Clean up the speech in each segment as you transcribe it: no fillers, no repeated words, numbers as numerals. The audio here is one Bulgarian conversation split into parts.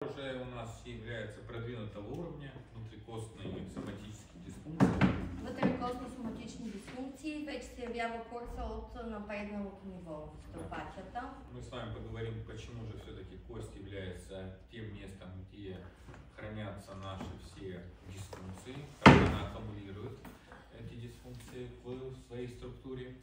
Уже у нас является продвинутого уровня внутрикостной соматические дисфункции. Вътрекостно-соматични дисфункции вече се явява курса от напредналото ниво в остеопатията. Мы с вами поговорим, почему же все-таки кость является тем местом, где хранятся наши все дисфункции, как она аккумулирует эти дисфункции в своей структуре.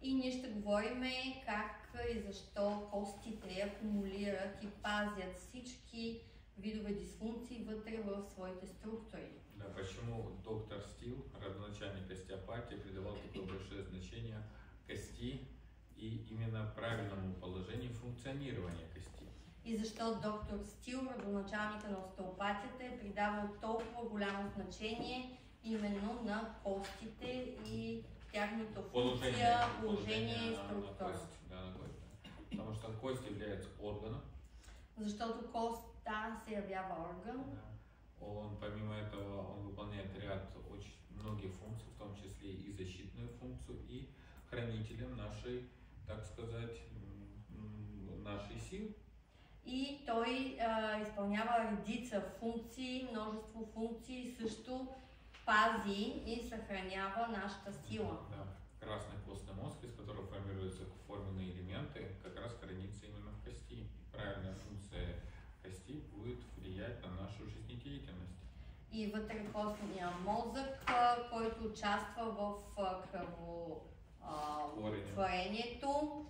И ние ще говорим как и защо костите акумулират и пазят всички видове дисфункции вътре в своите структури. Да, почему доктор Стил, родоначальник остеопатии, придавал такое большое значение кости и именно правильному положению функционирования кости. И защо доктор Стил, родоначалника на остеопатията, е придавал толкова голямо значение именно на костите и тяхната функция, положение и структура. Потому что кость является органом. Защото костта се явява орган. Он, помимо этого, он выполняет ряд очень многих функций, в том числе и защитную функцию, и хранителем нашей, так сказать, нашей сил. И той изпълнява редица функции, множество функции, също пази и съхранява нашата сила. Да, красный костный мозг, из которого формируются форменные элементы, как раз хранится именно в кости. Правильная функция кости будет влиять на нашу жизнедеятельность. И вътрекостния мозък, който участва в кръвотворението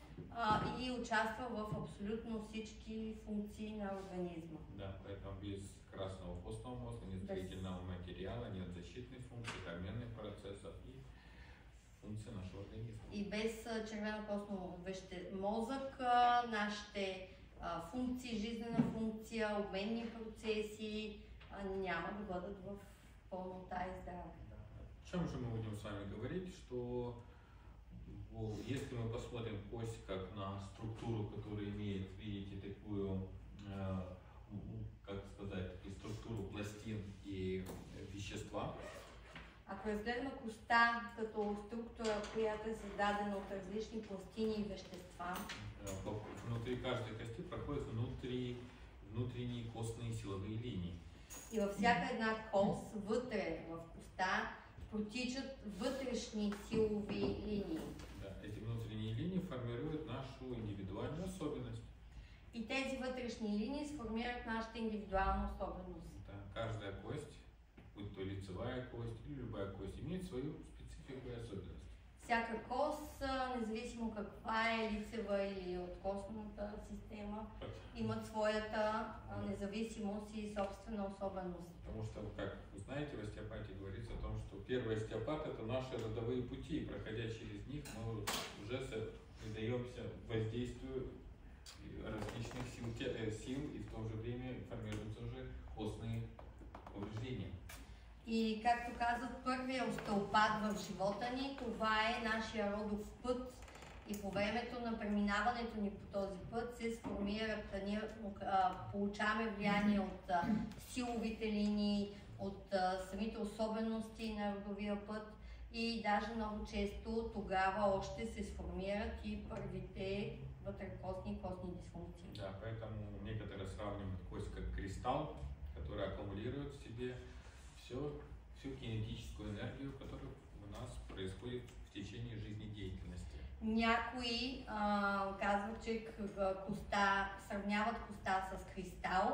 и участва в абсолютно всички функции на организма. Да, поэтому без красного костного мозга нет строительного материала, нет защитной функции, обменных процессов и функции нашего организма. И без червено-костно мозък нашите функции, жизнена функция, обменни процеси няма да бъдат в пълнота и здраве. О чем же мы будем с вами говорить, что если мы посмотрим кость как на структуру, которая имеет, видите, такую, как сказать, структуру пластин и вещества. Ако разгледаме костта като структура, която е създадена от различни пластини и вещества, внутри каждой кости проходят внутренние костные силовые линии. И във всяка една кост, вътре в коста, протичат вътрешни силови линии. Да, эти внутренние линии формируют нашу индивидуальную особенность. И тези вътрешни линии сформират нашата индивидуална особеност. Да, каждая кость, будь то лицевая кость или любая кость, имеет свою специфику и особенность. Всяка кост, независимо каква е, лицева или от костната система, имат своята независимост и собствена особеност. Потому что, как вы знаете, в остеопатии говорится о том, что первый остеопат — это наши родовые пути, и проходя через них, мы уже предаемся воздействию различных сил, и в то же время формируются уже костные повреждения. И както казват, първият остеопат в живота ни, това е нашия родов път. И по времето на преминаването ни по този път се сформират, ние получаваме влияние от силовите линии, от самите особености на родовия път и даже много често тогава още се сформират и първите вътрекостни и костни дисфункции. Да, поэтому некоторые сравнивают кость как кристалл, который аккумулирует в себе всю кинетическую энергию, которая у нас происходит в течение жизнедеятельности. Някои казват, че сравняват коста с кристал,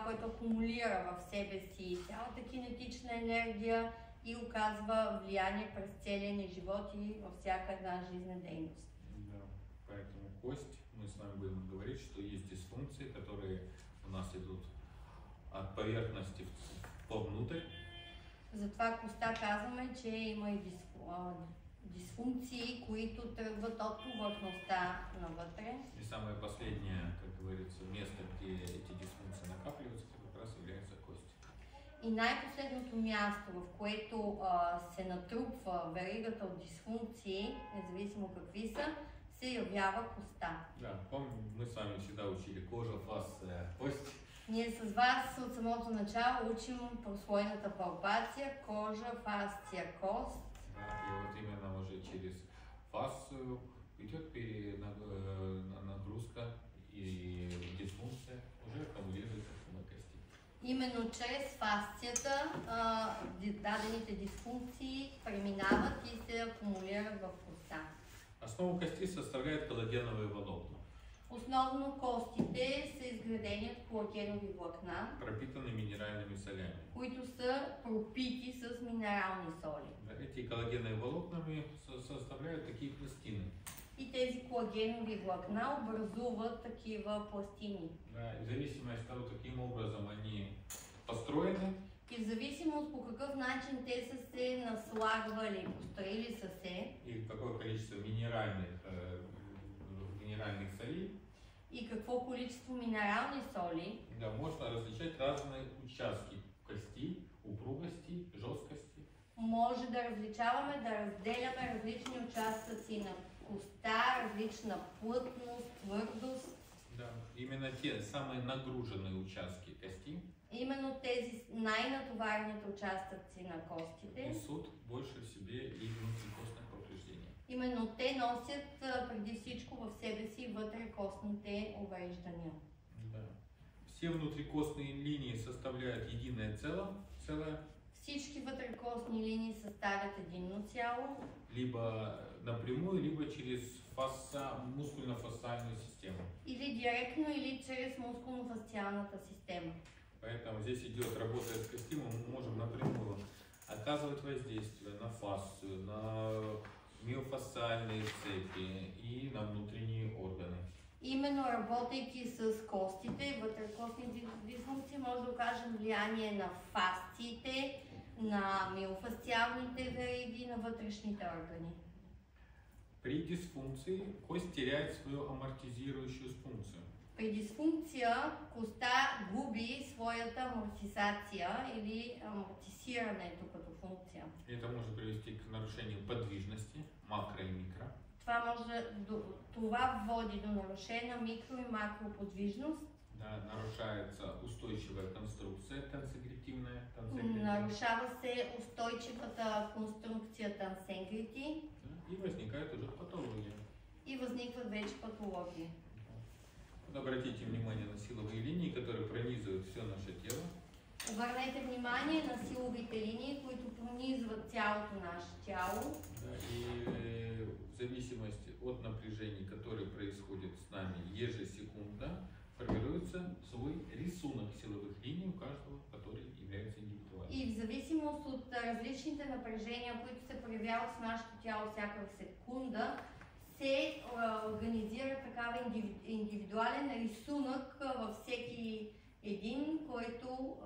който акумулира в себе си цялата кинетична енергия и оказва влияние през целия ни живот и във всяка една жизнена дейност. Да, поэтому кость, мы с вами будем говорить, что есть дисфункции, которые у нас идут от поверхности повнутрь. Затова коста казваме, че има и дисфункции, които тръгват от повърхността навътре. И самое последнее, как говорится, место, где эти дисфункции накапливаются, это как раз является кость. И най-последното място, в което се натрупва веригата от дисфункции, независимо какви са, се явява коста. Да, помню, мы с вами всегда учили кожа, фас, кость. Ние с вас от самото начало учим прослойната палпация, кожа, фасция, кост. Да, и вот именно уже через фасцию идет нагрузка и дисфункция уже Именно чрез фасцията дадените дисфункции преминават и се акумулират в коста. Основу кости составляют коллагеновые волокна, Основно костите са изградени от колагенови влакна, пропитаны минеральными солями. които са пропити с минерални соли. Эти коллагеновые волокнами составляют такие пластины. И тези колагенови влакна образуват такива пластини. Да, в зависимости от того, каким образом они построены, И в зависимост по какъв начин те са се наслагвали, построили са се, и какое количество минеральных солей, и какво количество минерални соли, да, можно различать разные участки кости, упругости, жесткости. може да различаваме, да разделяме различни участъци на коста, различна плътност, твърдост. Да, именно те самые нагруженные участки кости Именно тези най-натоварените участъци на костите, несут больше в себе и внутрикостных повреждений. именно те носят преди всичко в себе си вътрекостните увреждания. Да. Все внутрикостные линии составляют единое целое, Всички вътрекостни линии съставят единно цяло, либо напрямую, либо через мускульно-фасциальную систему. или директно, или чрез мускулно-фасциалната система. Поэтому здесь идет работа с костью, мы можем напрямую оказывать воздействие на фасцию, на миофасциальные цепи и на внутренние органы. Именно работейки с костите и вътрекостни дисфункции може да окажем влияние на фасциите, на миофасциалните вериги, на вътрешните органи. При дисфункции кость теряет свою амортизирующую функцию. При дисфункция коста губи своята амортизация или амортизирането като функция. Это может привести к нарушению подвижности, макро и микро. Това води до нарушена микро и макроподвижност. Да, нарушается устойчивая конструкция тенсигретивная. Нарушава се устойчивата конструкция тансенгрити. И возникает уже патология. И възникват вече патологии. Вот обратите внимание на силовые линии, которые пронизывают все наше тело. Обърнете внимание на силовите линии, които пронизват цялото наше тяло. Да, и в зависимости от напряжений, которые происходят с нами ежесекундно, формируется свой рисунок силовых линий у каждого, который является индивидуальным. И в зависимост от различните напрежения, които се проявяват в нашето тяло всяка секунда, се организира такава индивидуален рисунък във всеки един, който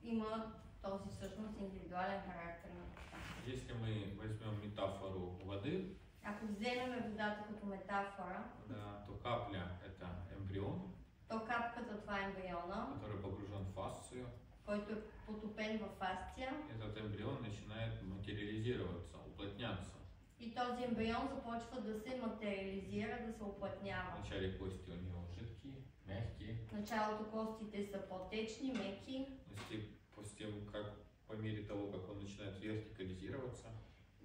има този всъщност индивидуален характер на коста. Если мы возьмем метафору воды, ако вземем водата като метафора, да, то капля это эмбрион, то капката това е ембриона, который погружен в фасцию. който е потопен в фасция. Этот эмбрион начинает материализироваться, уплотняться. И този ембрион започва да се материализира, да се уплътнява. Вначале кости у него жидкие, мягкие. В началото костите са по-течни, меки. По мере того, как он начинает вертикализироваться,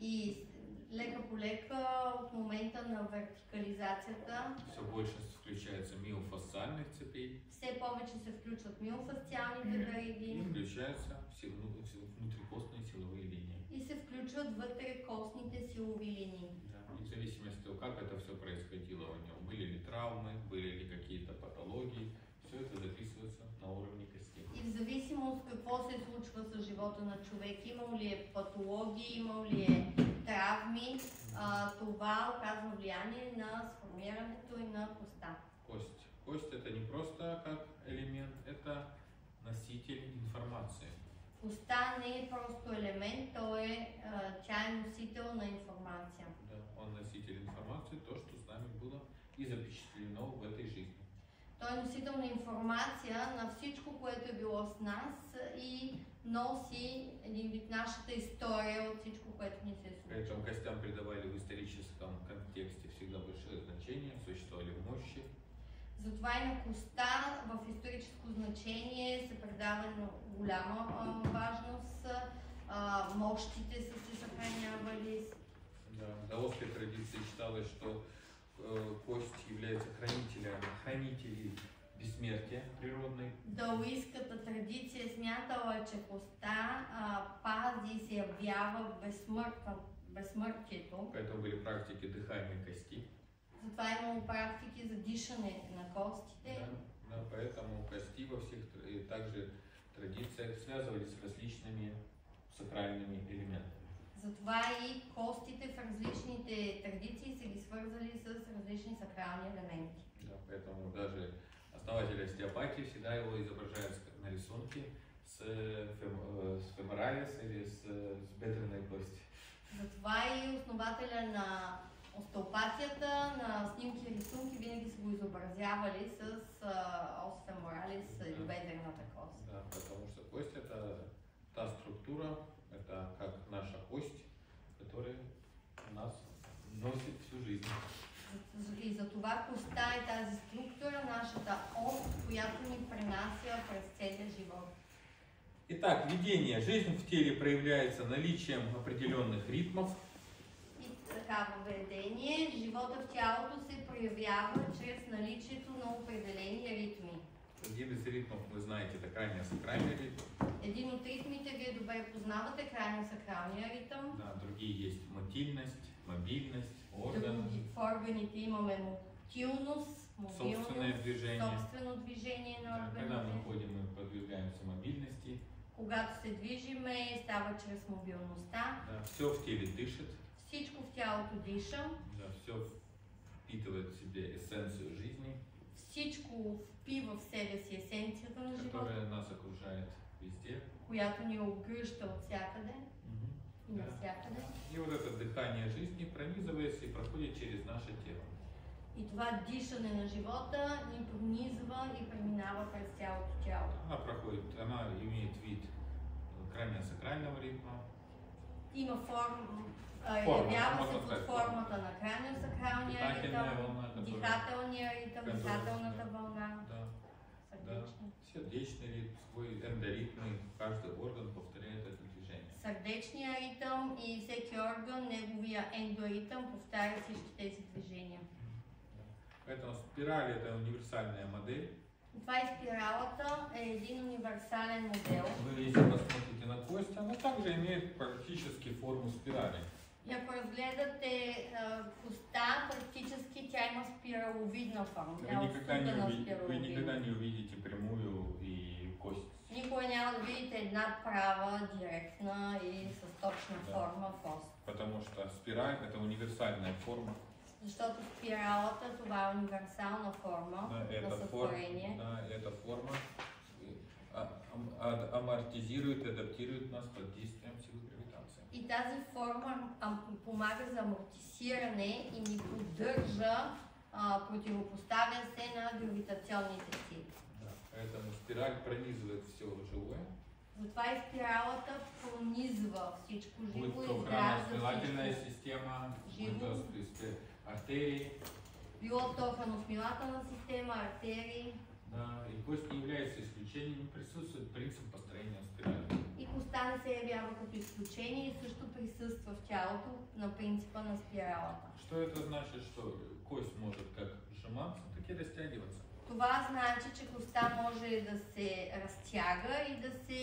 И лека по лека, от момента на вертикализацията, все больше включается миофасциальных цепей, все повече се включват миофасциалните вериги и включаются все внутрикостные силовые линии. и се включват вътре костните силови линии. Да. И в зависимости от того, как это все происходило у него, были ли травмы, были ли какие-то патологии, все это записывается на уровне костей. И в зависимост какво се случва с живота на човек, имал ли е патологии, имал ли е травми, това оказва влияние на сформирането и на коста. Кость. Кость это не просто как элемент, это носитель информации. Коста не е просто елемент, тя е носител на информация. Да, он носитель информации, то, что с нами было и запечатлено в этой жизни. Той е носител на информация на всичко, което е било с нас и носи един вид нашата история от всичко, което ни се е случило. Поэтому костям придавали в историческом контексте всегда большое значение, существовали мощи. Затова и на коста в историческо значение се предава голяма важност, мощите са се съхранявали. Да, в даосской традиции считалось, что кость является хранителем бессмертия природной. Даоистката традиция традиция е смятала, че коста пази и се явява безсмъртието. Поэтому были практики дыхания кости. Затова имало практики за дишане на костите. Да, поэтому кости во всех и также традициях связывались с различными сакральными элементами. Затова и костите в различните традиции са ги свързали с различни сакрални елементи. Да, поэтому даже основатели остеопатии всегда его изображают на рисунке с феморалис или с бедренной кости. Затова и основателя на остеопатията на снимки и рисунки винаги са го изобразявали с ос феморалис или бедрената кост. Да, потому что кость это та структура, это как наша кость, которая нас носит всю жизнь. И за това коста е тази структура, нашата ос, която ни пренася през целия живот. Итак, видение. Жизнь в теле проявляется наличием определенных ритмов. И така въведение, живота в тялото се проявява чрез наличието на определени ритми. Один из ритмов, вы знаете, это крайне-сакральный ритм. Един от ритмите вие добре познавате, крайно-сакралния ритъм. Да, другие есть мотильность, мобильность, орган. В органите имаме мотилност, Собственное мобилност, движение. собствено движение на Да, когда мы органите. ходим, мы подвигаемся мобильности. Когато се движиме, става чрез мобилността. Да, все в теле дышит. Всичко в тялото диша. Да, все впитывает в себе эссенцию жизни, Всичко впива в себе си есенцията на живота, которая нас окружает везде. която ни обгръща от всякъде и Да. навсякъде. И вот это дыхание жизни пронизывается и проходит через наше тело. И това дишане на живота ни пронизва и преминава през цялото тяло. Она имеет вид крайне-сакрального ритма. Има форма, Форма, явява се можно под сказать, формата на крайно-сакралния Дыхательная ритъм, волна, которая... дихателния ритъм, Которая- дихателната вълна, Да, сърдечния. сердечный ритм, свой эндоритмы, каждый орган повторяет это движение. Сърдечния ритъм и всеки орган, неговия ендоритъм повтаря всички тези движения. Поэтому спираль это универсальная модель. Това и спиралата е един универсален модел. Вы если посмотрите на кость, она также имеет практически форму спирали. И ако разгледате коста, практически тя има спираловидна форма. Тя е отстъпена Вы спираловидна. никогда не увидите прямую и кость. Никога няма да видите една права, директна и с точна Да. форма кост. Потому что спираль это универсальная форма. Защото спиралата това е универсална форма Да, на эта форма, сътворение. да, эта форма амортизирует и адаптирует нас под действием силы гравитации. И тази форма помага за амортизиране и ни поддържа, противопоставя се на гравитационните сили. Да, поэтому спираль пронизывает все живое. Затова и спиралата пронизва всичко живо Будь и то изгражда храносмилательная всичко. система, Живо. будь то артерии. Било то храносмилателна система, артерии. Да, и кость не является исключением, присутствует принцип построения спирали. И коста не се явява като изключение и също присъства в тялото на принципа на спиралата. Что это значит, что кость может как сжиматься, так и растягиваться. Това значи, че коста може да се разтяга и да се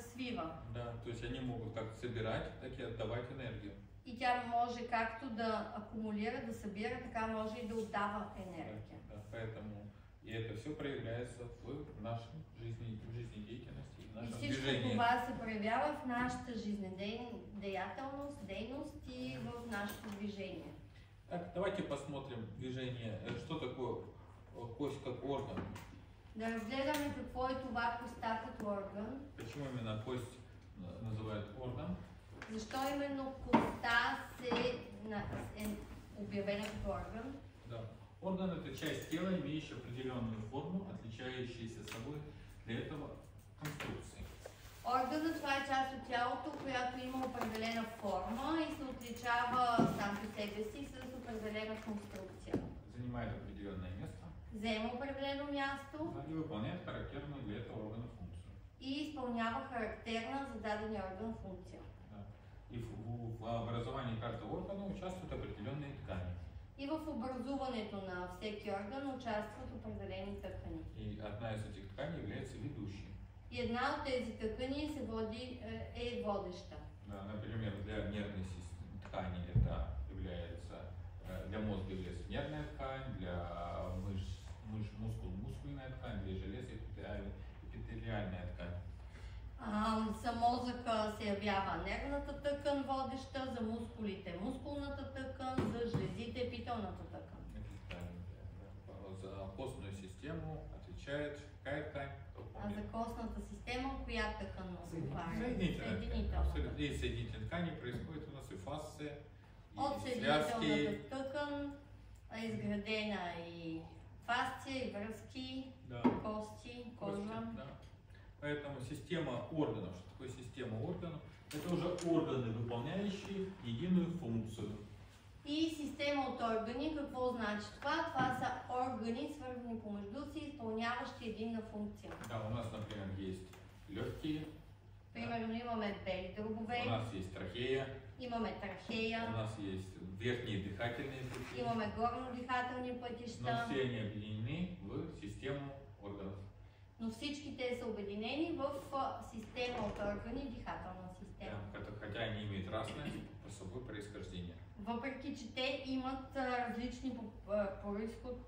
свива. Да, то есть они могут как собирать, так и отдавать энергию. И тя може както да акумулира, да събира, така може и да отдава енергия. Да, поэтому и это все проявляется в нашей жизнедеятельности, в И нашем всичко движении. това се проявява в нашата жизнедеятелност, дейност и в нашето движение. Так, давайте посмотрим движение, что такое кость как орган. Да разгледаме какво е това коста като орган. Почему именно кость называют орган? Защо именно коста е обявена като орган? Да. Орган это часть тела, имеющая определенную форму, отличающаяся собой для этого конструкции. Органът това е част от тялото, която има определена форма и се отличава сам по себе си с определена конструкция. Занимает определенное место, Взема определено място да, и выполняет характерную для этого органа функцию. и изпълнява характерна за дадения орган функция. Да. И в образовании каждого органа участвуют определенные ткани. И в образуването на всеки орган участват определени тъкани. И одна из этих тканей является ведущей. И една от тези тъкани се води, е водеща. Да, например, для нервной ткани это является, для мозга является нервная ткань, для мускульная ткань, для железа эпителиальная ткань. За мозъка се явява нервната тъкан водеща, за мускулите мускулната тъкан, за жлезите епителната тъкан. За костную систему отвечает какая ткань? А за костната система коя тъкан отговаря? Соединительная. И соединительные ткани происходит у нас и фасция, и от съединителната тъкан е изградена и фасция, и връзки, да. кости, кожа. Да. Поэтому система органов, что такое система органов? Это уже органы, выполняющие единую функцию. И система от органи, какво значи това? Това са органи, свързани помежду си, изпълняващи единна функция. Да, у нас, например, есть легкие. Примерно имаме бели дробове. У нас есть трахея. Имаме трахея. У нас есть верхние дыхательные пути. Имаме горно-дихателни пътища. Но все они объединены в систему органов. Но всички те са обединени в система от органи, дихателна система. Да, хотя они имеют разное по собой происхождение. Въпреки че те имат различен происход.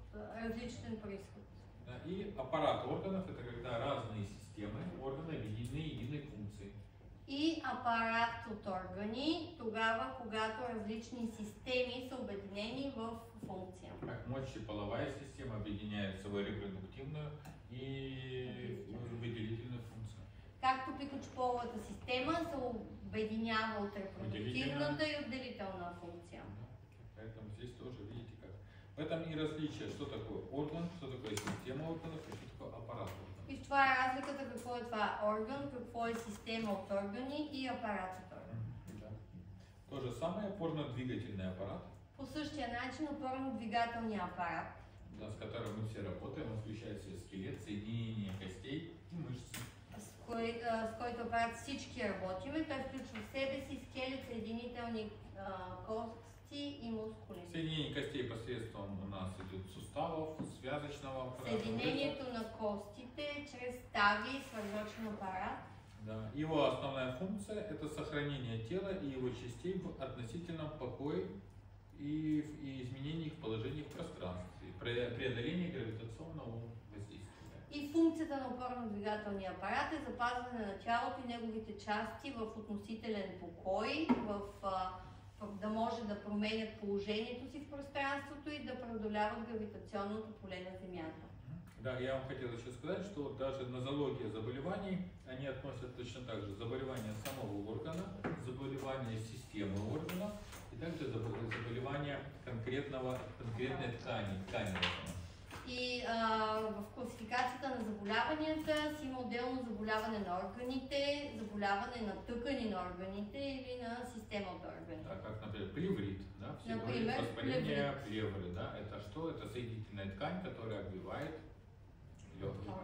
Да, и аппарат органов это когда разные системы органы объединены единой функцией. И апарат от органи тогава, когато различни системи са обединени в функция. Как мочеполовая система объединяет свою репродуктивную и выделительную функцию. Както пикочеполовата система се обединява от репродуктивната и отделителна функция. Поэтому здесь тоже видите как. В этом и различие, что такое орган, что такое система органов и что такое аппарат органов. И това е разликата какво е това орган, какво е система от органи и апарат от органи. Да. То же самое опорно-двигательный аппарат. По същия начин опорно-двигателния апарат, да, с которым мы все работаем, он включает в себя скелет, соединение костей и мышц. С който апарат всички работиме. Той включва в себе си скелет, съединителни кости и мускули. Соединение костей посредством у нас идет суставов, связочного аппарата. Съединението на костите чрез стави и свързочен апарат. Да. Его основная функция – это сохранение тела и его частей в относительном покое и изменении их положения в пространстве, преодоление гравитационного въздействия. И функцията на опорно-двигателния апарат е запазване на тялото и неговите части в относителен покой, да може да променят положението си в пространството и да преодоляват гравитационното поле на Земята. Да, я вам хотел еще сказать, что даже нозология заболеваний, они относят точно так же заболевания самого органа, заболевания системы органа и также заболевания конкретной ткани органа. И в класификацията на заболяванията си има отделно заболяване на органите, заболяване на тъкани на органите или на система от органи. Да, как, например, плеврит, да? Например, воспаление плевры, да? Это что? Это соединительная ткань, которая обвивает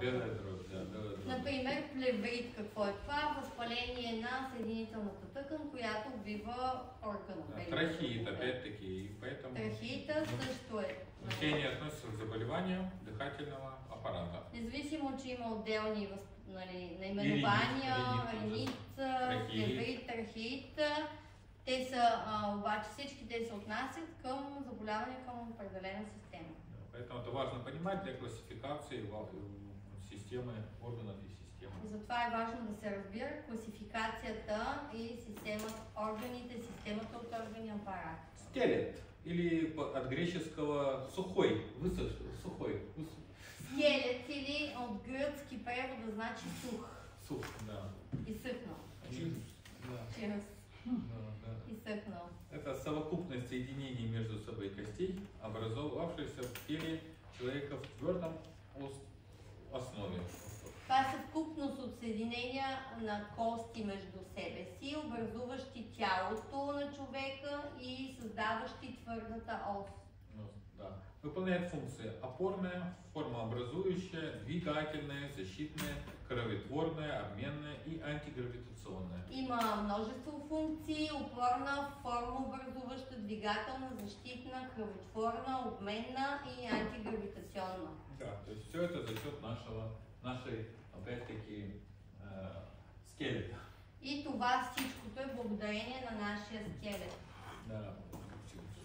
белая дрожь, да, белая дрожь. Например, плеврит, какво е това? Възпаление на съединителната тъкан, която обвива органа. Да, трахеит, опять-таки, и поэтому... Трахеита също е. Все они относятся к заболеваниям дыхательного аппарата. Независимо, че има отделни наименования, ринит, плеврит, трахеит, те са, обаче всички те се отнасят към заболяване към определена система. Поэтому это важно понимать для классификации системы органов и системы. Затова е важно да се разбира класификацията и системата, органите, системата от органи апарат. Скелет, или от греческого сухой, высохший, сухой. Скелет или от гръцки превода значи сух. Сух, да. Изсъхнал. Да. Изсъхнал. Это совокупность соединений между собой костей, образовавшихся в теле человека в твердом основе. Това е съвкупност от съединения на кости между себе си, образуващи тялото на човека и създаващи твърдата ос. Да. Выполняет функции опорная, формообразующая, двигательная, защитная, кроветворная, обменная и антигравитационная. Има множество функции: опорна, формообразуваща, двигателна, защитна, кръвотворна, обменна и антигравитационна. Да, то есть все это за счет нашей, опять-таки, скелет. И това всичкото е благодарение на нашия скелет. Да.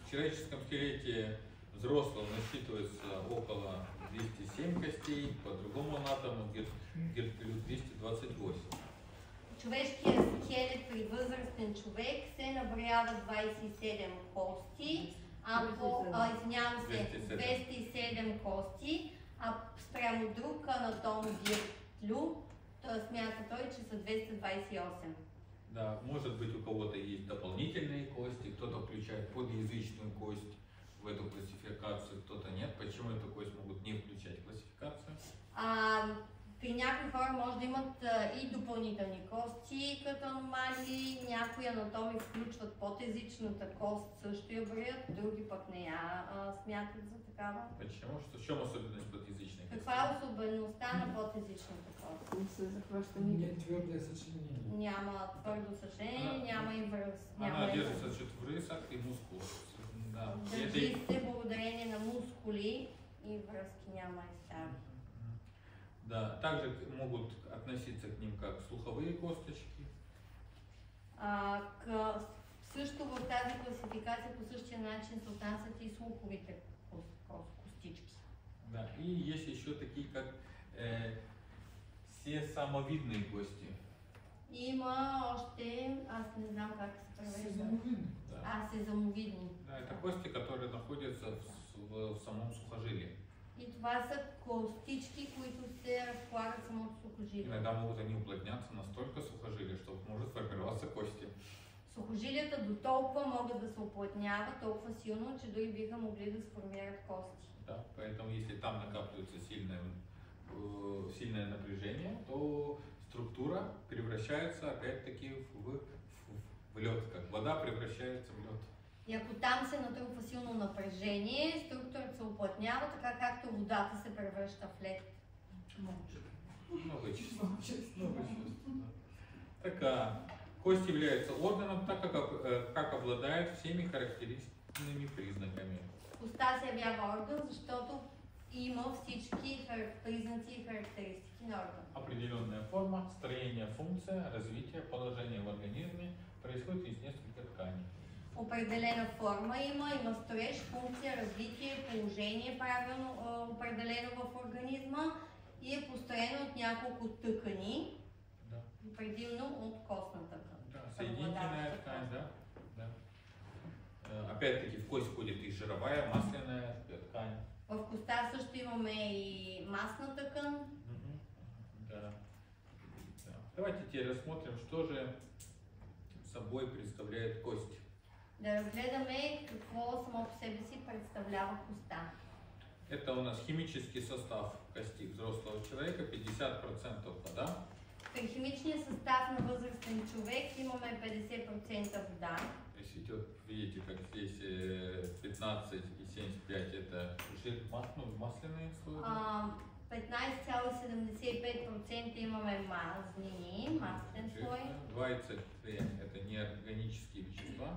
В человеческом скелете взрослого насчитывается около 207 костей, по другому анатому Геркулю 228. Човешкият скелет при възрастен човек се наброява 27 кости, извинявам се, 207 кости, а спрямо друг анатом Геркулю, смята той, че са 228. Да, может быть у кого-то есть дополнительные кости, кто-то включает подъязычную кость в эту классификацию, кто-то нет. Почему эту кость могут не включать в классификацию? При някои хора може да имат и допълнителни кости като аномалии, някои анатоми включват подезичната кост, също я броят, други пък не я смятат за такава. Почему? В чем особенность подъязычной кости? Каква е особеността на подезичната кост? Не се захваща нито. Нет твърдое съчленение. Няма твърдо съчленение, няма и връз. Она держится в рысах и мускулах. Да. Държи се благодарение на мускули и връзки няма и стави. Да, также могут относиться к ним как слуховые косточки. Също в тази класификация по същия начин се отнасят и слуховите костички. Да, и есть еще такие как все самовидные кости. Има още, аз не знам как се превежда. Сезамовидно. Да. Сезамовидни. Да, это кости, которые находятся в самом сухожилии. И това са костички, които се разполагат в самото сухожилие. Иногда могут они уплотняться настолько сухожилия, что может формироваться кости. Сухожилията до толкова могат да се уплътняват толкова силно, че дори биха могли да сформират кости. Да, поэтому если там накапливается сильное напряжение, то структура превращается опять-таки в лед, как вода превращается в лед. И ако там се натрупва силно напрежение, структурата се уплътнява, така както водата се превръща в лед. Много чувств. Така, кость является органом, так как обладает всеми характеристичными признаками. Костта се явява орган, защото има всички признаци и характеристики на орган. Определенная форма, строение, функция, развитие, положение в организме происходит из нескольких тканей. Определена форма има строеж, функция, развитие, положение, правилно определено в организма и е построено от няколко тъкани, Да. предимно от костна тъкан. Да, соединительная ткань, да. Да. Опять-таки в кость входит и жировая, масляная ткань. В коста също имаме и масна тъкан. Да. Да. Давайте теперь рассмотрим, что же собой представляет кость. Да разгледаме какво само по себе си представлява коста. Это у нас химический состав кости взрослого человека, 50% вода. При химичния състав на възрастен човек имаме 50% вода. То есть идет, видите, как здесь 15 и 75 это жир, масляные слои. 15,75% имаме мазнини, маслен слой. 20 это неорганические вещества.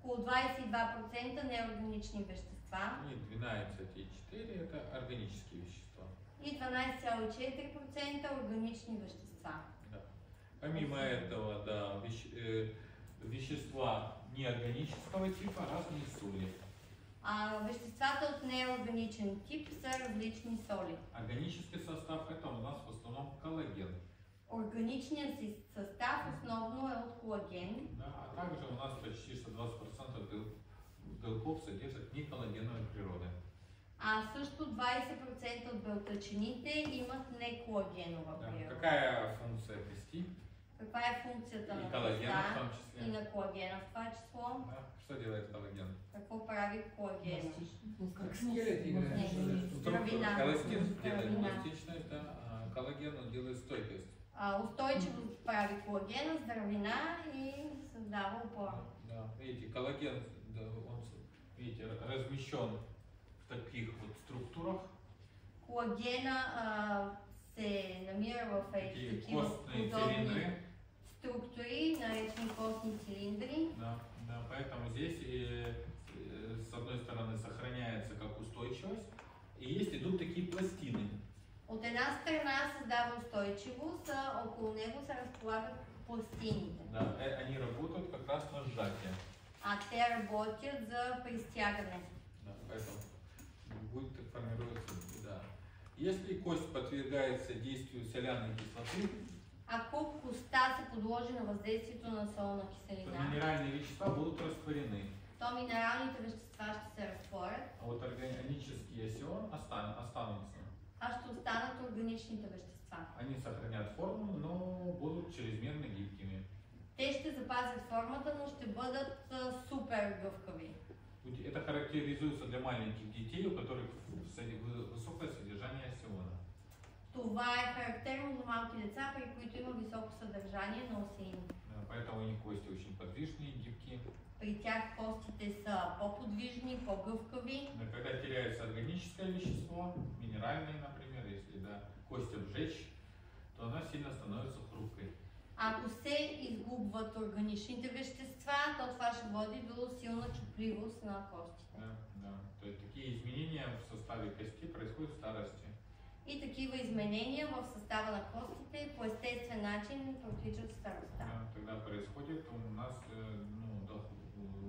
Около 22% неорганични вещества. И 12,4 это органические вещества. И 12,4% органични вещества. Да. Помимо этого, да, вещества неорганического типа, разные соли. Веществата от неорганичен тип са различни соли. Органический состав это у нас в основном коллаген. Органичният си състав основно е от колаген. Да, а также у нас почти 120% белков содержат неколлагеновой природы. А също 20% от белтъчините имат неколагенова Да. природа. Какая функция кости? Каква е функцията И на коллагена в том коста числе. и на колагена в това число? Да. Что делает коллаген? Какво прави колагена? Как скелет играет. Здравина. Эластин делает Здравина. эластичность, да, а коллаген он делает стойкость. Устойчивост прави колагена, здравина и създава опора. Да, видите, коллаген, да, он, видите, размещен в таких вот структурах. Колагена се намира в Такие такива костные подобни цилиндры. структури, наречени костни цилиндри. Да, да, поэтому здесь с одной стороны сохраняется как устойчивость, и есть идут такие пластины. От една страна създава устойчивост, а около него се разполагат пластините. Да, они работают как раз на сжатие. А те работят за пристягане. Да, поэтому будет формироваться, да. Если кость подвергается действию соляной кислоты, Ако коста се подложи на въздействието на солна то киселина, минеральные вещества будут растворены. то минералните вещества ще се разтворят, А вот органические сион останутся. а ще останат органичните вещества. Они сохранят форму, но будут чрезмерно гибкими. Те ще запазят формата, но ще бъдат супер гъвкави. Это характеризуется для маленьких детей, у которых высокое содержание сиона. Това е характерно за малки деца, при които има високо съдържание на осеин. Поэтому у них кости очень подвижные, гибкие. При тях костите са по-подвижни, по-гъвкави. Но когда теряется органическое вещество, минеральное, например, если да, кость обжечь, то она сильно становится хрупкой. Ако се изгубват органичните вещества, то това ще води до силна чупливост на костите. Да, да. То есть такие изменения в составе кости происходят в старости. И такива изменения в състава на костите по естествен начин протичат в старостта. Да, тогда происходит у нас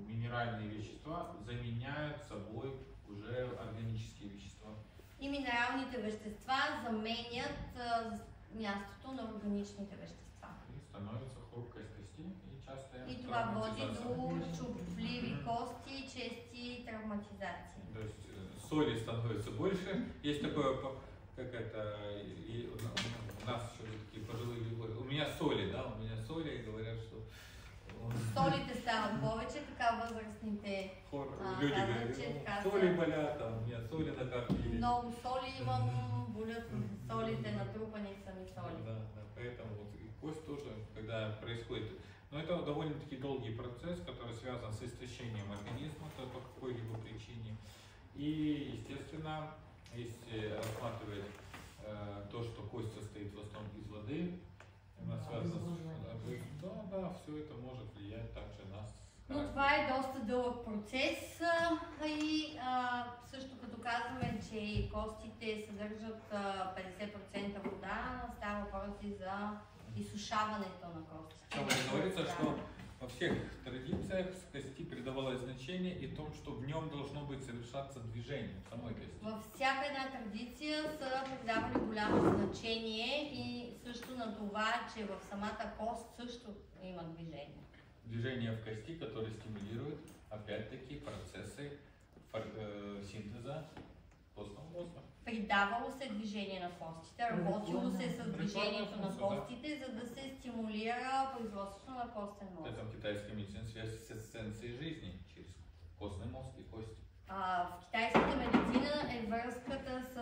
минеральные вещества заменяют собой уже органические вещества. И минералните вещества заменят мястото на органичните вещества. И становится хрупкость кости и частая И това води травматизация. до чупливи кости и чести травматизации. То есть соли становится больше. Есть такое, как это, у нас еще такие пожилые люди, у меня соли, да, у меня соли, и говорят, что Солите стават повече, така възрастните люди казват, че говорят, така соли болят, там, у меня соли накапили. много соли имам, болят солите, натрупани са ми соли. Да, да, поэтому вот и кость тоже, когда происходит, но это довольно-таки долгий процесс, который связан с истощением организма по какой-либо причине. И, естественно, если рассматривать то, что кость состоит в основном из воды, она связана с... Да, все это может влиять также на нас. Но това е доста дълъг процес и също като казваме, че и костите съдържат 50% вода, става въпрос и за изсушаването на костите. Говорится, что во всех традициях кости придавалось значение и том, что в нем должно быть совершаться движение в самой кости. Във всяка една традиция са придавали голямо значение и също на това, че в самата кост също има движение. Движение в кости, которое стимулирует, опять-таки, процессы синтеза костного мозга. Придавало се движение на костите, работило се с движението на костите, за да се стимулира производството на костен мозък. Это в китайской медицине связь с эссенцией жизни через костный мозг и кость. В китайската медицина е връзката с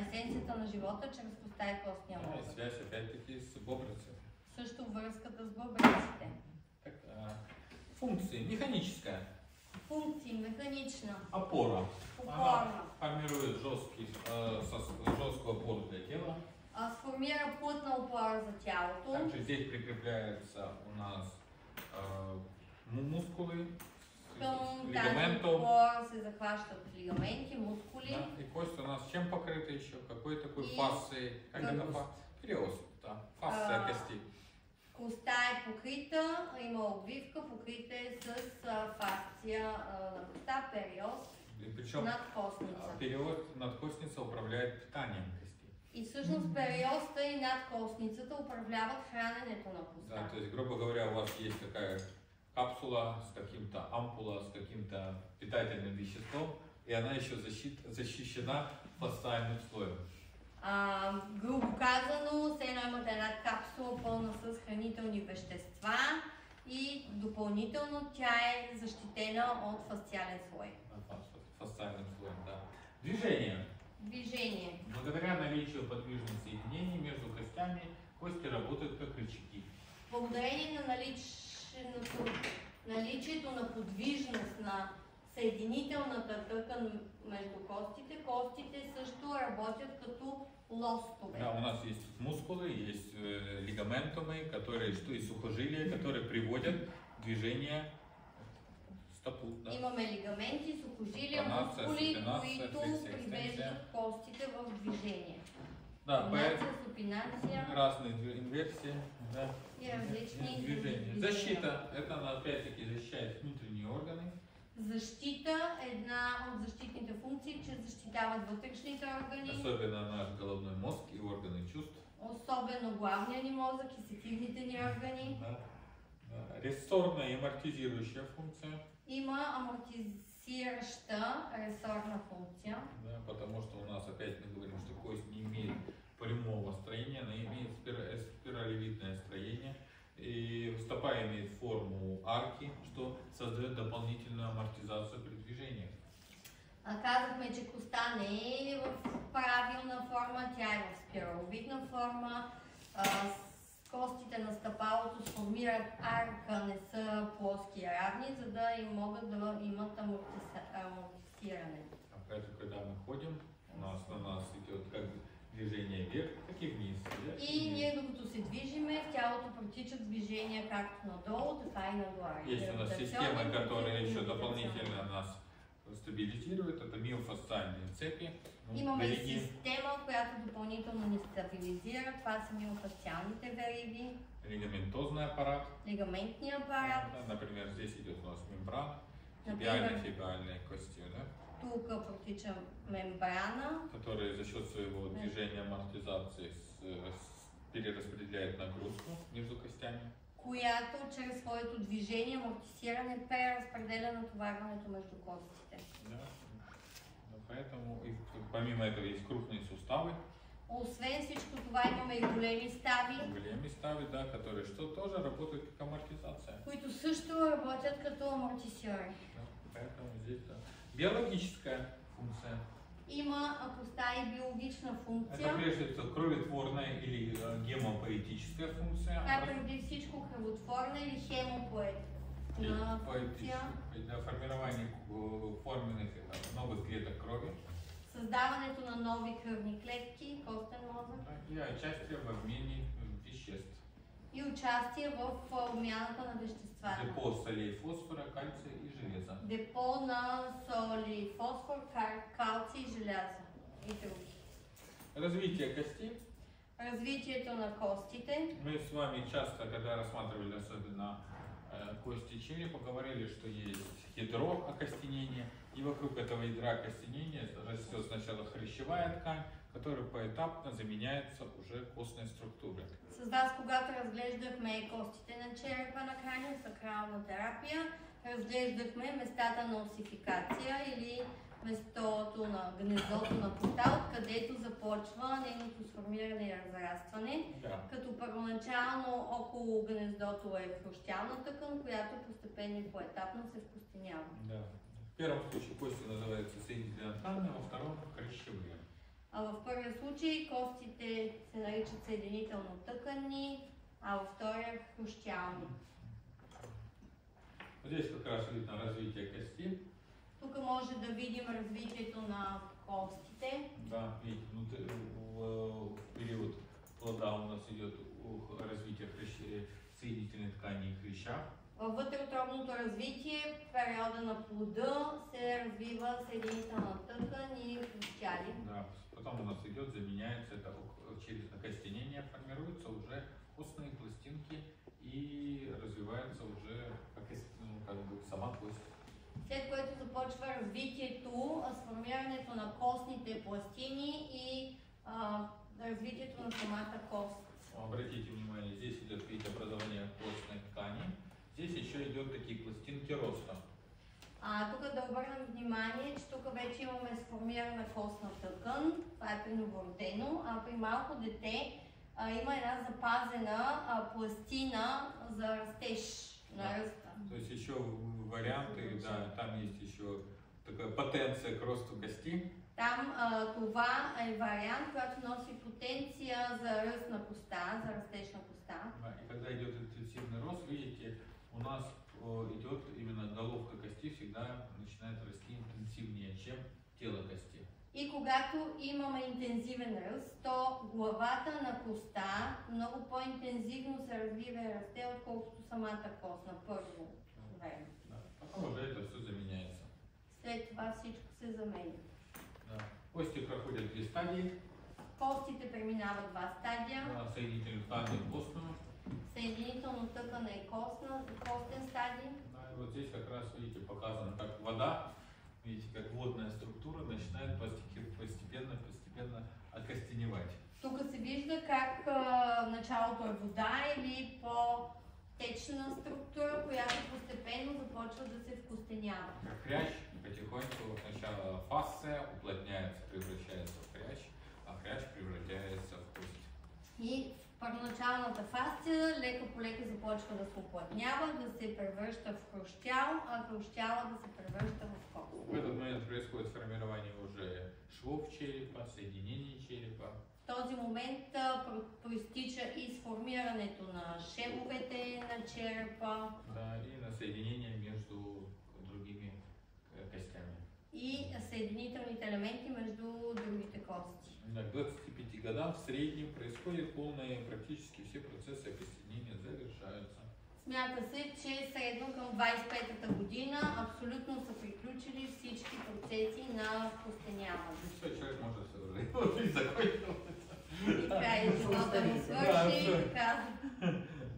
есенцията на живота чрез коста и костния Да, и мозък. связь опять-таки с бобрицей. Също връзката с бъбреците. Функции. Механическая. Функции, механична, Опора. опорна. Формирует жесткую опору для тела. Сформира плътна опора за тялото. Также здесь прикрепляются у нас мускулы, Към тази лигаментом. опора се захващат лигаменти, мускули. Да, и кость у нас чем покрыта еще? Какой такой И фасцией? Как это гъвкост. Переост, да. Фасция кости. Коста е покрита, има обвивка, покрита е с фасция на коста, периост, И причем надкостница. период надкостница управляет питанием кости. И всъщност периоста и надкостницата управляват храненето на коста. Да, то есть, грубо говоря, у вас есть такая капсула с каким-то ампула, с каким-то питательным веществом, и она еще защищена фасциальным слоем. Грубо казано, все едно имате една капсула пълна с хранителни вещества и допълнително тя е защитена от фасциален слой. Фасциальным слоем, да. Движение. Движение. Благодаря наличию подвижных соединений между костями, кости работают как рычаги. Благодарение на наличието на подвижност на съединителната тъкан между костите, костите също работят като лостове. Да, у нас есть мускулы, есть лигаментумы, которые, что и сухожилия, которые приводят движение стопу. Да. Имаме лигаменти, сухожилия, Пронация, мускули, супинация, които флексия, привеждат костите в движение. Да, Лунация, супинация разные инверсии, да, и различни движения. Защита, это она опять-таки защищает внутренние органы. Защита е една от защитните функции, че защитават вътрешните органи, Особенно наш головной мозг и органы чувств. особено главния ни мозък и сетивните ни органи. Да. Да. Рессорная и амортизирующая функция. Има амортизираща ресорна функция, Да, потому что у нас опять мы говорим, что кость не имеет прямого строения, она имеет спиралевидное строение. И стопа имеет форму арки, что создает дополнительную амортизацию при движениях. Казахме, че коста не е в правилна форма, тя е в спираловидна форма. Костите на стъпалото сформират арка, не са плоски и равни, за да им могат да имат амортизиране. Опять же, когда мы ходим, на нас идет как движение вверх, так и вниз. И ние докато се движиме, в тялото протичат движения както надолу, така и нагоре. Есть у нас система, которая еще дополнително нас стабилизирует, это миофасциальные цепи. Имаме система, която допълнително ни стабилизира. Това са миофасциалните вериги, Лигаментозный аппарат. лигаментния апарат. Да, например, здесь идет у нас мембрана, Например, тибиально-фибиальной кости, да? тук протича мембрана, Которая за счет своего движения амортизации перераспределяет нагрузку между костями. която чрез своето движение, амортизиране, преразпределя натоварването между костите. Да. Поэтому и помимо этого есть крупные суставы. Освен всичко това имаме и големи стави, Големи стави, да, которые что тоже работают как амортизация. които също работят като амортисьори. Да, поэтому здесь да. Биологическая функция. Има коста и биологична Это функция. прежде всего кроветворная или гемопоэтическая функция. Това е преди всичко кръвотворна или хемопоетна функция. Для формирования форменных новых клеток крови. Създаването на нови кръвни клетки, костен мозък И участие в обмене веществ. и участие в обмяната на вещества. Депо солей, фосфора, кальция и железа. Депо на соли, фосфор, калций и желязо и други. Развитие костей. Развитието на костите. Мы с вами часто, когда рассматривали особенно кости черепа, говорили, что есть ядро окостенения, и вокруг этого ядра окостенения растет сначала хрящевая ткань, которая поэтапно заменяется уже костной структурой. С вас, когато разглеждахме костите на черепа на крайна сакрална терапия, разглеждахме местата на осификация или местото на гнездото на коста, откъдето започва нейното сформиране и разрастване. Да. Като първоначално около гнездото е хрущялна тъкан, която постепенно и поетапно се вкостенява. Да. В первом случае кости называются соединительно-тканные, во втором хрящевые. А в първия случай костите се наричат съединително тъкани, а във втория хрущялни. Здесь как раз видно развитие кости. Тук може да видим развитието на костите. Да, видите, в период плода у нас идет развитие соединительной ткани и хряща. Във вътреутробното развитие, в периода на плода, се развива съединителна тъкан и хрущяли. Да, потом у нас идет, заменяется это через окостенение, формируются уже костные пластинки и развивается уже как бы сама кость. След което започва развитието, сформирането на костните пластини и развитието на самата кост. Обратите внимание, здесь идет, видите, образование костной ткани. Здесь еще идет такие пластинки роста. Тук да обърнем внимание, че тук вече имаме сформирана костна тъкан, това е при новородено, а при малко дете има една запазена пластина за растеж на ръста. То есть еще варианты, да, там есть еще такая потенция к росту кости. Там това е вариант, който носи потенция за ръст на коста, за растеж на коста. Да, и когда идет интенсивный рост, видите, у нас идет именно головка кости всегда начинает расти интенсивнее, чем тело кости. И когато имаме интензивен ръст, то главата на коста много по-интензивно се развива и расте, отколкото самата кост на първо време. Да. Потом уже это все заменяется. След това всичко се заменя. Да. Кости проходят две стадии. Костите преминават два стадия. Соединительную ткань и костную. Съединително тъкана и костен стадий. Да, и вот здесь как раз видите показано, как вода, видите, как водная структура начинает постепенно окостеневать. Тук се вижда как началото е вода или по-течна структура, която постепенно започва да се вкостенява. Как хрящ, потихоньку сначала фасция уплотняется, превращается в хрящ, а хрящ превращается в кость. И първоначалната фасция лека по лека започва да се уплътнява, да се превръща в хрущял, а хрущяла да се превръща в кост. В этот момент происходит формирование уже швов черепа, соединений черепа. В този момент проистича и сформирането на шевовете на черепа. Да, и на соединение между другими костями. И съединителните елементи между другите кости. К 25 годам в среднем происходит полное, практически все процессы окостенения завершаются. Смята се, че средно към 25-та година абсолютно са приключили всички процеси на вкостеняване. Все, човек може да се върне. И закончил. И край живота му свърши, така.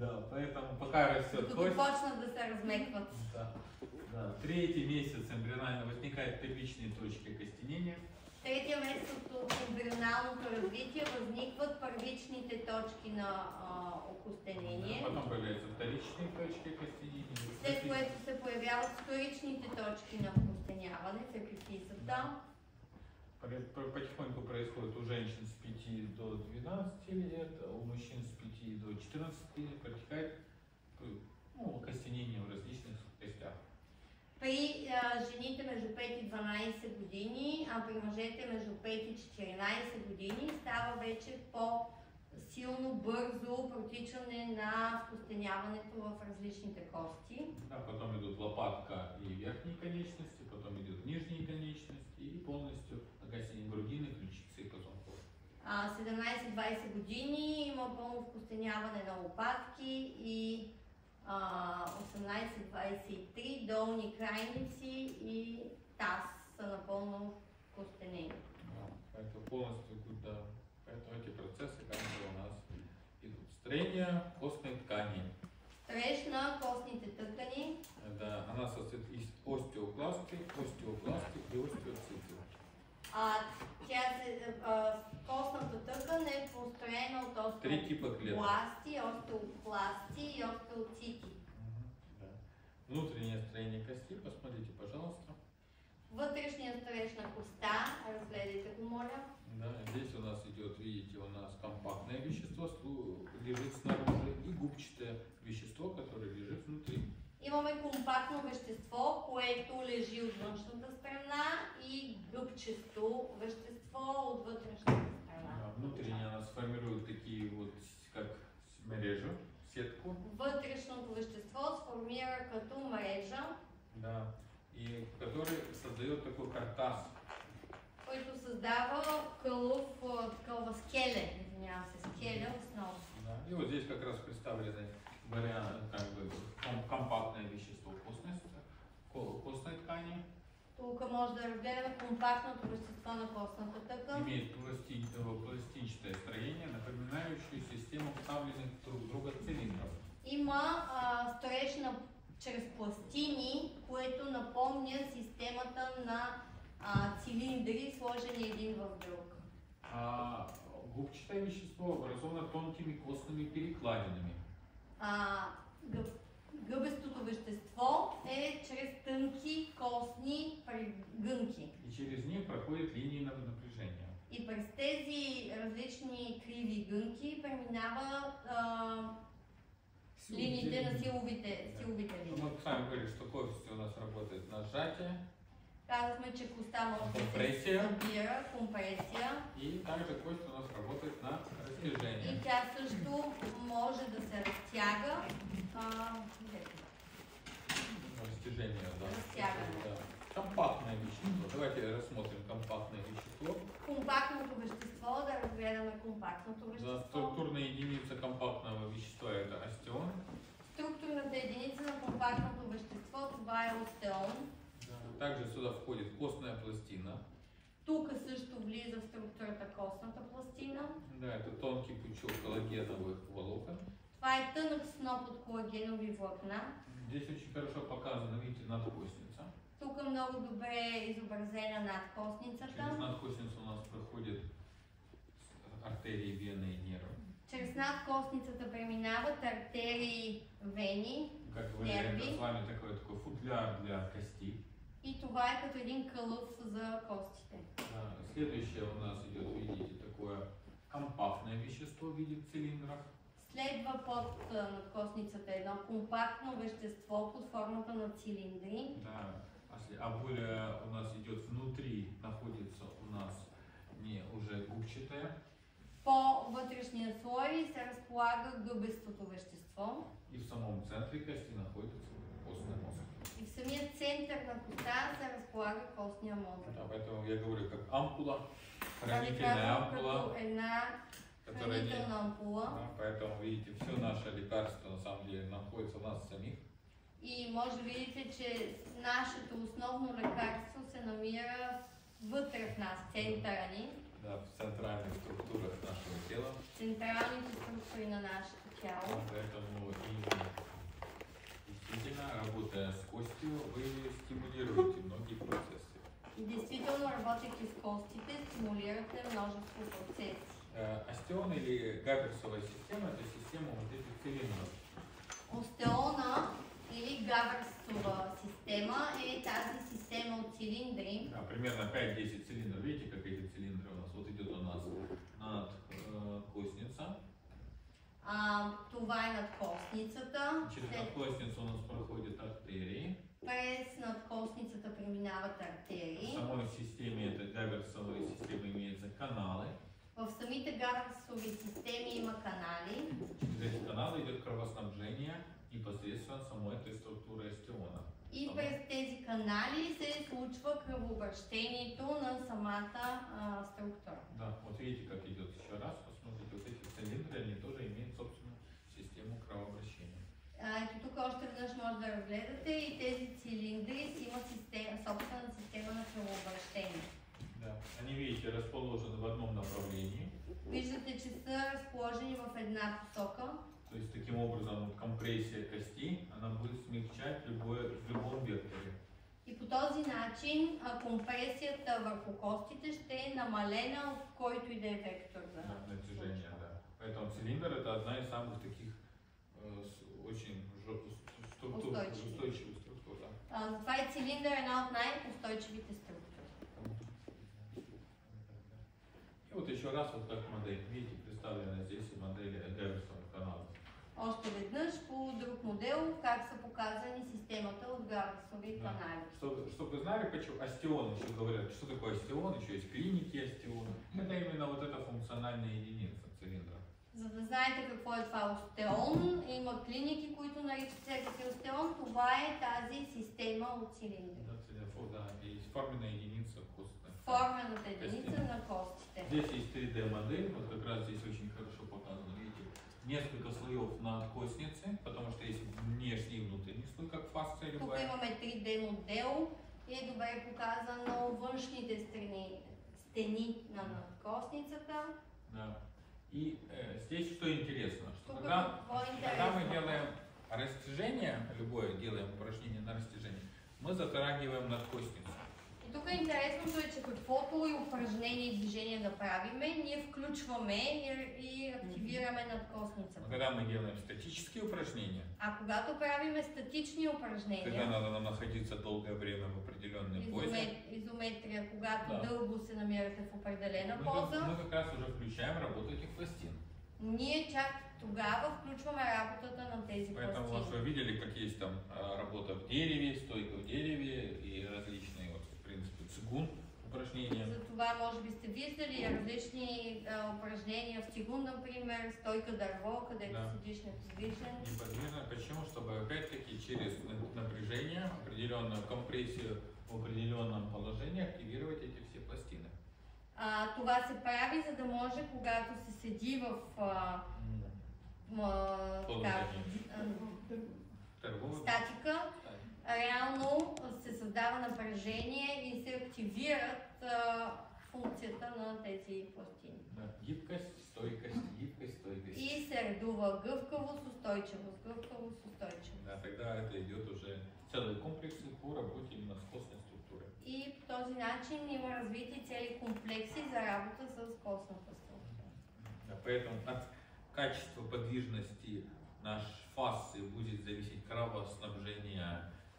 Да, поэтому пока растет Като кость. почнат да се размекват. Да. Третий месяц эмбрионально возникают первичные точки окостенения. Третия месец от ембрионалното развитие възникват първичните точки на окостенение. Потом появляются вторичные точки окостенения. След което се появяват вторичните точки на окостеняване в епифизата. Потихоньку происходит у женщин с 5 до 12 лет, а у мужчин с 5 до 14 лет протекает окостенение в различных костях. При жените между 5 и 12 години, а при мъжете между 5 и 14 години става вече по-силно, бързо протичане на вкостеняването в различните кости. Да, потом идут лопатка и верхние конечности, потом идут нижние конечности и полностью окостенение грудины, ключицы и позвонков. 17-20 години има пълно вкостеняване на лопатки и 18-23 долни крайници и таз са напълно вкостенени. Это полностью, да, поэтому эти процессы, которые у нас идут. Строение костной ткани. Строеж на костните тъкани. Да, она состоит из остеокласты и остеоцитов. Костната тъкан е построена от Три типа клеток. остеокласти и остеоцити. Да. Внутреннее строение кости, посмотрите, пожалуйста. Вътрешния строеж на коста, разгледайте го, моля. Да, здесь у нас идет, видите, у нас компактное вещество лежит снаружи и губчатое вещество, которое лежит внутри. Имаме компактно вещество, което лежи от външната страна и гъбчесто вещество от вътрешната страна. Да, внутренне она сформирует такие вот, как мрежу, сетку. Вътрешното вещество сформира като мрежа, Да, и который создает такой картаз. който създава такова скеле, извинявам се, скеля основа. Да. И вот здесь как раз представлены варианты, как бы компактное вещество костной ткани. Тук може да разгледаме компактното вещество на костната тъкан. Имеет пластинчатое строение, напоминающее систему вставленных друг в друга цилиндров. Има строеж чрез пластини, което напомня системата на цилиндри, сложени един в друг. Губчатое вещество образовано тонкими костными перекладинами. Гъбестото вещество е чрез тънки костни гънки. И через них проходят линии напряжения. И през тези различни криви гънки преминава линиите на силовите линии. Мы с вами говорили, что кость у нас работает на сжатие. Казахме, че коста може да се Компресия. събира, компресия. И также кость у нас работает на растяжение. И тя също може да се разтяга. Растяжение, да. Растягане. Да. Компактное вещество. Давайте рассмотрим компактное вещество. Компактното вещество, да разгледаме компактното Да, вещество. структурная единица компактного вещества это остеон. Структурната единица на компактното вещество, това е остеон. Также сюда входит костная пластина. Тук също влиза в структурата костната пластина. Да, это тонкий пучок коллагеновых волокон. Това е тънък сноп от колагенови влакна. Здесь очень хорошо показано, видите, надкостница. Тук много добре е изобразена надкостницата. Через надкостницу у нас проходят артерии, вены и нервы. Чрез надкостницата преминават артерии, вени, Как вы нерви. с вами такой футляр для костей. И това е като един кълъв за костите. Да. Следующее у нас идет, видите, такое компактное вещество в виде цилиндров. Следва под надкостницата едно компактно вещество под формата на цилиндри. Да. А более у нас идет внутри, находится у нас не уже губчатое. По вътрешния слой се разполага гъбестото вещество. И в самом центре кости находится костный мозг. И в самия център на коста се разполага костния мозък. Да, поэтому я говорю как ампула, Това ви хранительная казвам ампула, като една которая не... хранителна ампула. Да, поэтому видите, все наше лекарство на самом деле находится у нас самих. И може да видите, че нашето основно лекарство се намира вътре в нас, центъра ни, Да, в центральных структурах нашего тела. централните структури на нашето тяло. Поэтому именно действительно, работая с костью, вы стимулируете многие процессы. И действително, работейки с костите, стимулирате множество процеси. Остеон или Габберсовая система – это система вот этих цилиндров. Остеона или Габърсова система е тази система от цилиндри. Да, примерно 5-10 цилиндров. Видите, как эти цилиндры у нас? Вот идет у нас надкостница. Това е надкостницата. Через надкостницу у нас проходят артерии. През надкостницата преминават В артерии. самой системе этой Габберсовой системы имеются каналы. В самите Габърсови системи има канали. Через эти каналы идет кровоснабжение непосредственно самой этой структуры остеона. И през тези канали се случва кръвообращението на самата структура. Да, вот видите, как идет еще раз. Посмотрите, вот эти цилиндры, они тоже имеют собственную систему кровообращения. Ето тук още веднъж може да разгледате и тези цилиндри си имат собствена система на кръвообращение. Да, они, видите, расположены в одном направлении. Виждате, че са разположени в една посока. То есть таким образом компрессия кости, она будет смягчать в любом векторе. И по този начин компресията върху костите ще е намалена от който и да е вектор за натяжение. Да. Поэтому цилиндр это одна из самых таких очень устойчивых структур. Да. Това е цилиндър, една от най-устойчивите структури. И вот еще раз вот как модель. Видите, представлена здесь модель Габберсовых каналов. Още веднъж по друг модел, как са показани системата от Габберсови канали. Чтобы вы знали, почему остеон еще говорят, что такое остеон, еще есть клиники остеона. Это именно вот эта функциональная единица цилиндра. За да знаете какво е това остеон, има клиники, които наричат себе си остеон, това е тази система от цилиндри. Да, и форменная единица костная. Формената единица на костите. Здесь есть 3D модель, вот как раз здесь очень хорошо показано, видите, несколько слоев надкостницы, потому что есть внешний и внутренний слой, как фасция Тук любая. имаме 3D модел и е добре показано външните стени на надкостницата. Да. И здесь что интересно, что Тук когда мы интересно. делаем растяжение, любое делаем упражнение на растяжение, мы затрагиваем надкостницу. И тук интересното е, че каквото и упражнение и движение да правиме, ние включваме и активираме надкостницата. Когда мы делаем статические упражнения, А когато правиме статични когда упражнения, надо нам находиться долгое время в определенной позе, изометрия, когато Да. дълго се намирате в определена мы поза, как раз уже включаем работу этих пластин. ние чак тогава включваме работата на тези Поэтому вот пластини. вы видели, как есть там работа в дереве, стойка в дереве и различные, вот, в принципе, цигун упражнения. За това може би сте виждали различни упражнения в цигун, например, стойка дърво, където Да. седиш неподвижен. Неподвижно. Почему? Чтобы опять-таки через напряжение, определенную компрессию в определенном положении активировать эти все пластины. Това се прави, за да може, когато се седи в статика, реално се създава напрежение и се активират функцията на тези пластини. Да. Гибкость, стойкость, гибкость, стойкость. И се редува гъвкавост, устойчивост, гъвкавост, устойчивост. Да, тогда это идет уже целый комплекс по работе именно с костной структурой. И по този начин има развити цели комплекси за работа с костната структура. Да, поэтому от качества подвижности наш фасции будет зависеть кровоснабжение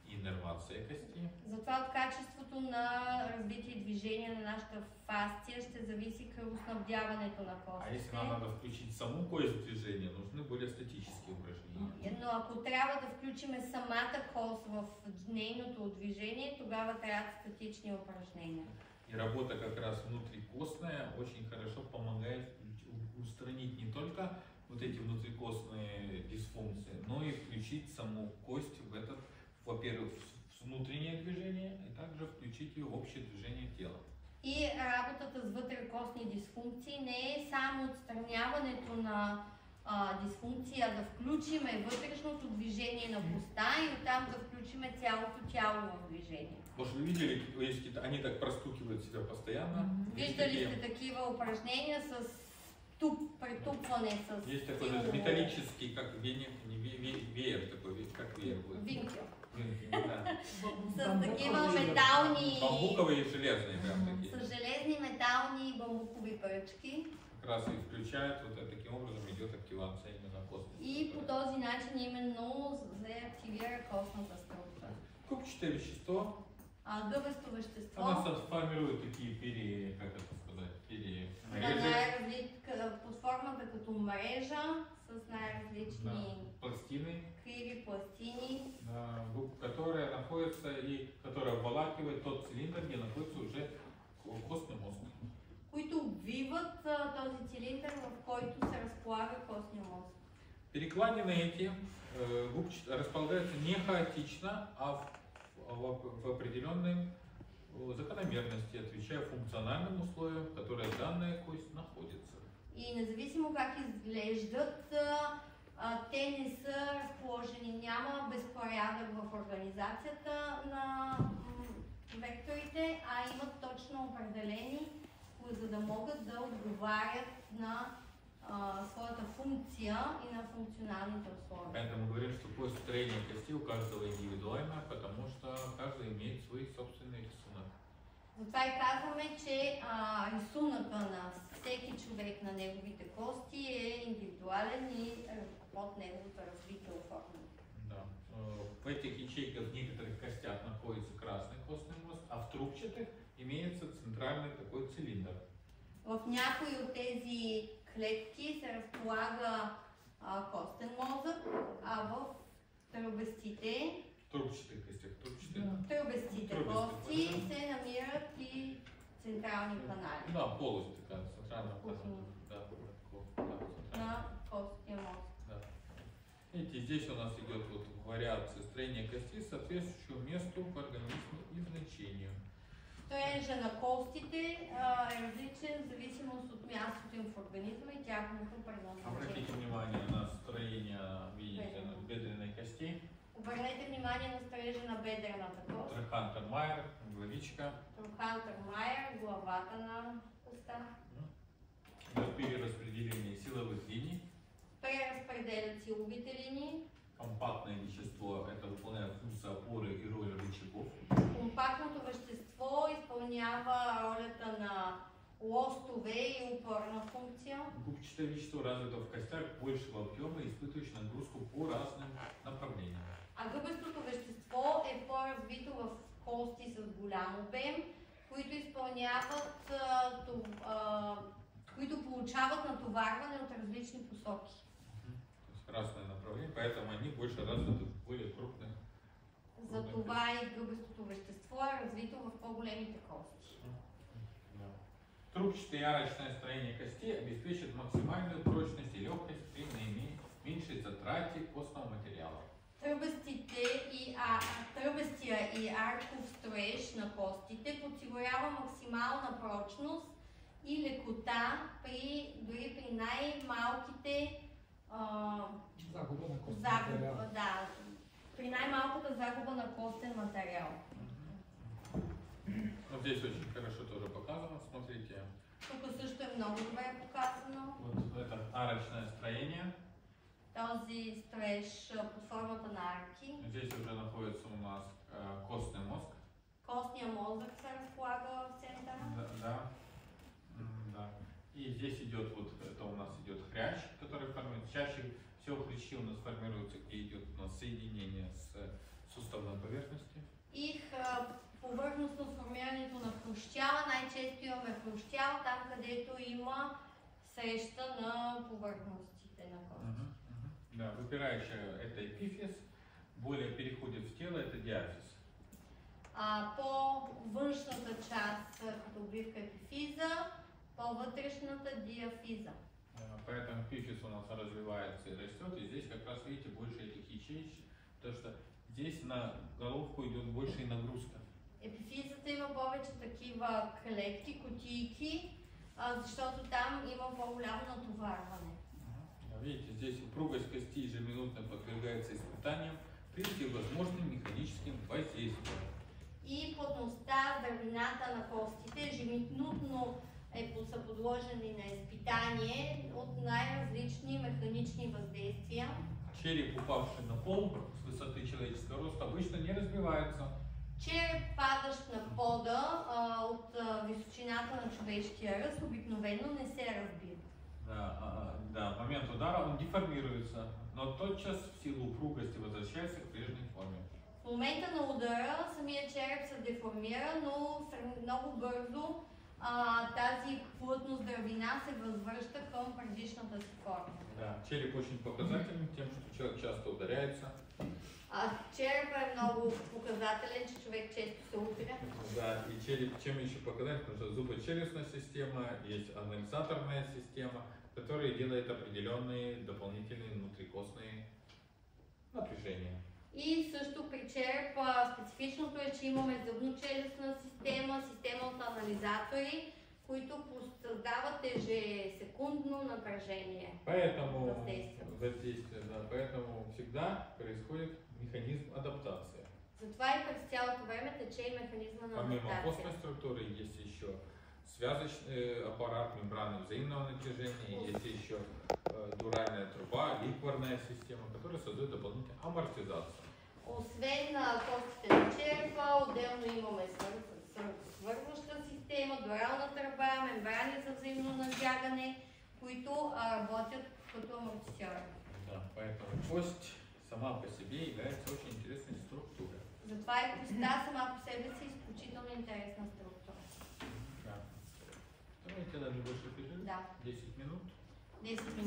и иннервация кости. Затова от качеството на развитие и движение на нашата фасция ще зависи кръвоснабдяването на А если костите. нам надо включить саму кость в движение, нужны более статические упражнения. Но ако трябва да включим самата кост в нейното движение, тогава трябват статични упражнения. И работа как раз внутрикостная очень хорошо помогает устранить не только вот эти внутрикостные дисфункции, но и включить саму кость в этот, во-первых, в внутреннее движение, и также включить ее в общее движение тела. И работата с вътрекостни дисфункции не е само отстраняването на дисфункции, а да включиме вътрешното движение на коста и оттам да включиме цялото тяло в движение. Может, вы видели, если они так простукивают себя постоянно? Виждали сте такива упражнения с претупване с Есть такой даже металлический, как веер такой, как веер будет. винкел. Да. С такива метални... Бамбуковые и железные прям такие. С железни, метални и бамбукови пръчки. Как раз и включают, вот таким образом идет активация именно костной. И по този начин именно се активира костната структура. Купчатое вещество. Гъбесто вещество. Она формирует такие как это сказать, Под формата като мрежа с най-различни пластины, криви пластини, которая находится и которая обволакивает тот цилиндр, где находится уже костный мозг. които обвиват този цилиндър, в който се разполага костния мозък. Перекладины эти располагаются не хаотично, а в определенной закономерности, отвечая функциональным условиям, в которых данная кость находится. И независимо как изглеждат, те не са разположени, няма безпорядък в организацията на векторите, а имат точно определени, за да могат да отговарят на своята функция и на функционалните условия. Поэтому говорим, что кость строения кости у каждого индивидуально, потому что каждый имеет свой собственный рисунок. Затова и казваме, че рисунъка на всеки човек на неговите кости е индивидуален и от неговото развитие оформено. Да. В этих ячейках в некоторых костях находится красный костный мозг, а в трубчатых имеется центральный такой цилиндр. В някои от тези клетки се разполага костен мозък, а в тръбестите тръбестите кости се намират и централни канали. Да, полость такая, центральная на костния мозък. Да. Видите, здесь у нас идет вот вариация строения костей, соответствующего месту в организме и значению. Строежа на костите е различен в зависимост от мястото им в организма и тяхното предназначение. Обратите внимание на строение, видите, на бедренной кости. Обърнете внимание на строежа на бедрената кост. Трахантер-Майер, главичка. Трахантер-Майер, главата на коста. Перераспределение силовых линий. Преразпределят силовите линии. Компактное вещество, это выполняет функцию опоры и роль рычагов. Компактното вещество изпълнява ролята на лостове и упорна функция. Губчатое вещество развито в костях большего объема, испытывающее нагрузку по разным направлениям. А гъбестото вещество е по-развито в кости с голям обем, които изпълняват, които получават натоварване от различни посоки. Разные направления, поэтому они больше развиты в более крупных. Затова и гъбестото вещество е развито в по-големите кости. Трубчатое ярочное строение костей обеспечит максимальную прочность и легкость при наименьшей затрате костного материала. Тръбестия и арков строеж на костите подсигурява максимална прочност и лекота дори при най-малките загуба на костен материал. при най-малката загуба на костен материал. Вот здесь очень хорошо тоже показано, смотрите. Тук също е много добре показано. Вот это арочное строение. Този строеж под формата на арки. Здесь уже находится у нас костный мозг. Костният мозък се разполага в центъра. Да. Да. И здесь идет вот, это у нас идет хрящ, который формируется. Чаще всего хрящи у нас формируются, где идет у нас соединение с суставной поверхностью. И повърхностно сформирането на хрущяла, най-често имаме хрущял там, където има среща на повърхностите на кости. Да, выпирающая это эпифиз, более переходит в тело, это диафиз. По външната част като обвивка епифиза, по вътрешната диафиза. Поэтому эпифиз у нас развивается и растет, и здесь как раз видите больше этих ячеек, потому что здесь на головку идет больше нагрузка. Епифизата има повече такива клетки, кутийки, защото там има по-голямо натоварване. Видите, здесь упругость кости ежеминутно подвергается испытаниям при всевозможным механическим воздействиям. И плътността, дървината на костите ежеминутно са подложени на изпитание от най-различни механични въздействия. Череп, упавший на пол с высоты человеческого роста, обычно не разбивается. Череп, падащ на пода от височината на човешкия ръст, обикновено не се разбива. Да, в момент удара он деформируется, но тотчас в силу упругости возвращается к прежней форме. В момента на удара самия череп се деформира, но много бързо тази плътност дървина се възвръща към предишната си форма. Да, череп очень показателен тем, что человек часто ударяется. Черепът е много показателен, че човек често се удря. Да, и череп чем еще показателен, потому что зубочелюстная система, есть анализаторная система, которая делает определенные дополнителные внутрикостные напряжения. И също при черепа специфичното е, че имаме зъбно-челюстна система, система от анализатори, които създават ежесекундно напрежение. Поэтому воздействие, да, поэтому всегда происходит механизм адаптации. Затова и през цялото време тече и механизма на Помимо адаптация. костной структуры есть еще связочный аппарат, мембраны взаимного натяжения, есть еще дуральная труба, ликварная система, которая создает дополнительную амортизацию. Освен костите на черепа, отделно имаме свързваща система, дурална тръба, мембрани за взаимно натягане, които работят като амортисьори. Да, поэтому кость сама по себе является очень интересной структурой. Затова и костта сама по себе си изключително интересна структура. Да. Давайте даже больше перерыв. Да. 10 минут. 10 минути.